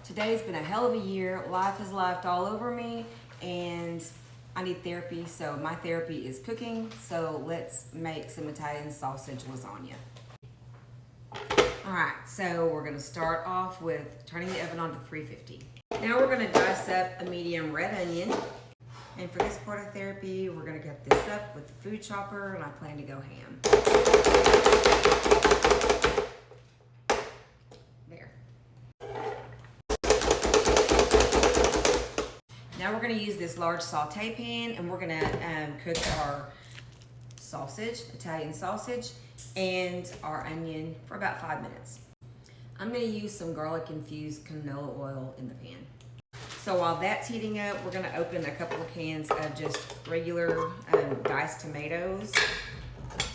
Today's been a hell of a year. Life has lifed all over me and I need therapy. So my therapy is cooking. So let's make some Italian sausage lasagna. All right, so we're gonna start off with turning the oven on to 350. Now we're gonna dice up a medium red onion. And for this part of therapy, we're gonna cut this up with the food chopper and I plan to go ham. There. Now we're gonna use this large saute pan and we're gonna cook our sausage, Italian sausage, and our onion for about 5 minutes. I'm gonna use some garlic infused canola oil in the pan. So while that's heating up, we're gonna open a couple of cans of just regular diced tomatoes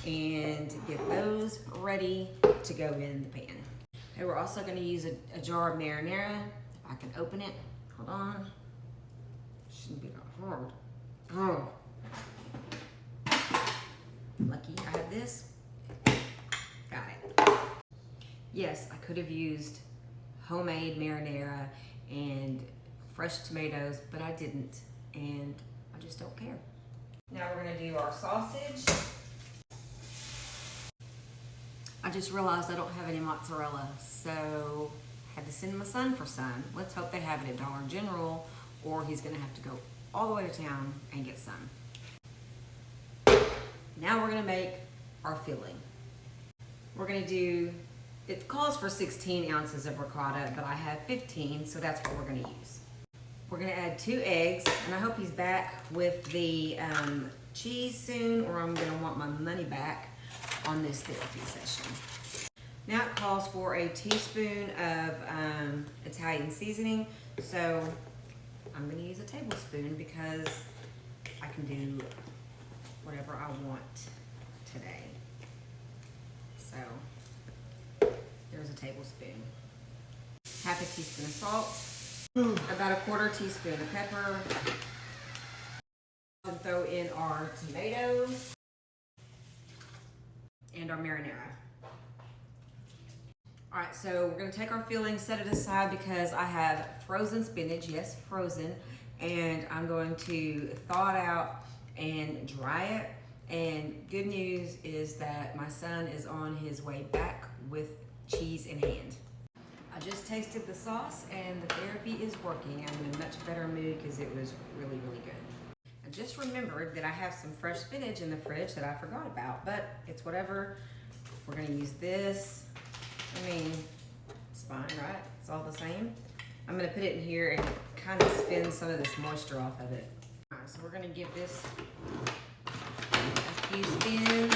and get those ready to go in the pan. Okay, we're also gonna use a jar of marinara. If I can open it, hold on. Shouldn't be that hard. Oh. Lucky I have this. Got it. Yes, I could have used homemade marinara and fresh tomatoes, but I didn't, and I just don't care. Now we're gonna do our sausage. I just realized I don't have any mozzarella, so I had to send my son for some. Let's hope they have it at Dollar General, or he's gonna have to go all the way to town and get some. Now we're gonna make our filling. We're gonna do, it calls for 16 ounces of ricotta, but I have 15, so that's what we're gonna use. We're gonna add 2 eggs, and I hope he's back with the cheese soon, or I'm gonna want my money back on this therapy session. Now it calls for a teaspoon of Italian seasoning, so I'm gonna use a tablespoon because I can do whatever I want today. So there's a tablespoon. Half a teaspoon of salt. About a 1/4 teaspoon of pepper. And throw in our tomatoes and our marinara. All right, so we're gonna take our filling, set it aside because I have frozen spinach, yes, frozen, and I'm going to thaw it out and dry it. And good news is that my son is on his way back with cheese in hand. I just tasted the sauce and the therapy is working. I'm in a much better mood because it was really, really good. I just remembered that I have some fresh spinach in the fridge that I forgot about, but it's whatever. We're gonna use this. I mean, it's fine, right? It's all the same. I'm gonna put it in here and kind of spin some of this moisture off of it. All right, so we're gonna give this a few spins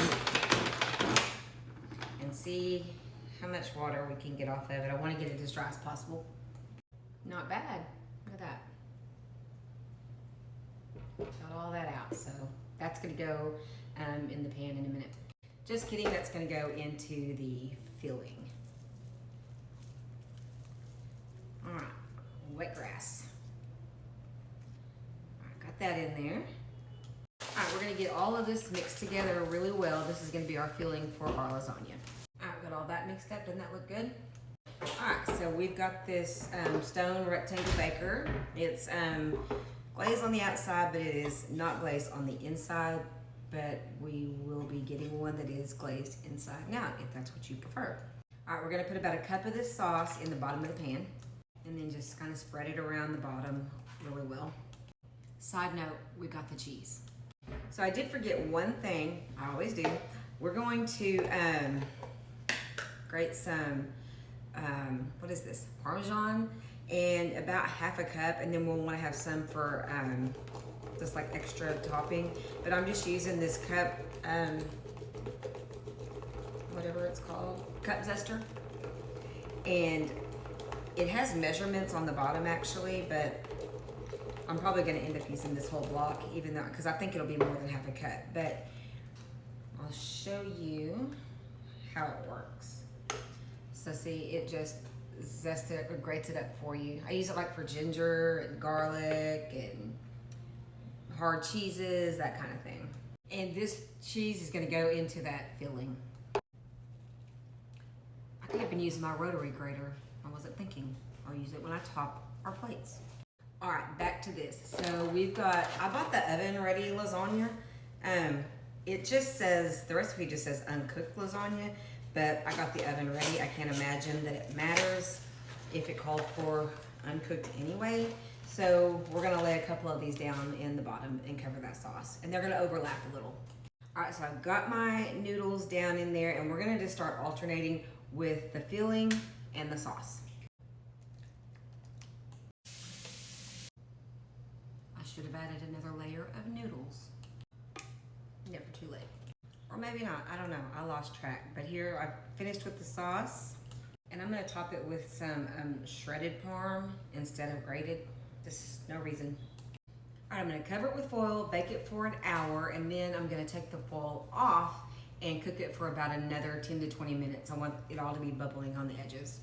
and see how much water we can get off of it. I want to get it as dry as possible. Not bad. Look at that. Got all that out. So that's going to go in the pan in a minute. Just kidding. That's going to go into the filling. All right. Wet grass. All right, got that in there. All right, we're going to get all of this mixed together really well. This is going to be our filling for our lasagna. All right, got all that mixed up. Doesn't that look good? All right, so we've got this stone rectangle baker. It's glazed on the outside, but it is not glazed on the inside. But we will be getting one that is glazed inside now, if that's what you prefer. All right, we're gonna put about a cup of this sauce in the bottom of the pan, and then just kind of spread it around the bottom really well. Side note, we got the cheese. So I did forget one thing, I always do. We're going to grate some, what is this, Parmesan, and about half a cup, and then we'll want to have some for just like extra topping. But I'm just using this cup, whatever it's called, cup zester, and it has measurements on the bottom actually, but I'm probably going to end up using this whole block, even though, because I think it'll be more than half a cup. But I'll show you how it works. So see, it just zests it or grates it up for you. I use it like for ginger and garlic and hard cheeses, that kind of thing. And this cheese is going to go into that filling. I could have been using my rotary grater. I wasn't thinking. I'll use it when I top our plates. All right, back to this. So I bought the oven ready lasagna. It just says, the recipe just says uncooked lasagna, but I got the oven ready. I can't imagine that it matters if it called for uncooked anyway. So we're gonna lay a couple of these down in the bottom and cover that sauce. And they're gonna overlap a little. All right, so I've got my noodles down in there and we're gonna just start alternating with the filling and the sauce. I should have added another layer of noodles. Never too late. Or maybe not, I don't know, I lost track. But here I've finished with the sauce and I'm gonna top it with some shredded parm instead of grated. Just no reason. All right, I'm gonna cover it with foil, bake it for an hour, and then I'm gonna take the foil off and cook it for about another 10 to 20 minutes. I want it all to be bubbling on the edges.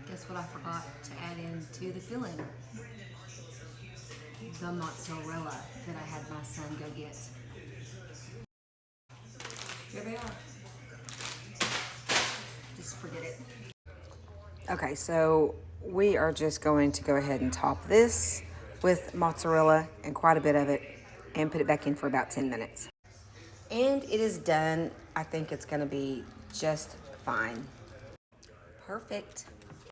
Guess what I forgot to add into the filling? The mozzarella that I had my son go get. Here they are. Just forget it. Okay, so we are just going to go ahead and top this with mozzarella and quite a bit of it and put it back in for about 10 minutes. And it is done. I think it's gonna be just fine. Perfect.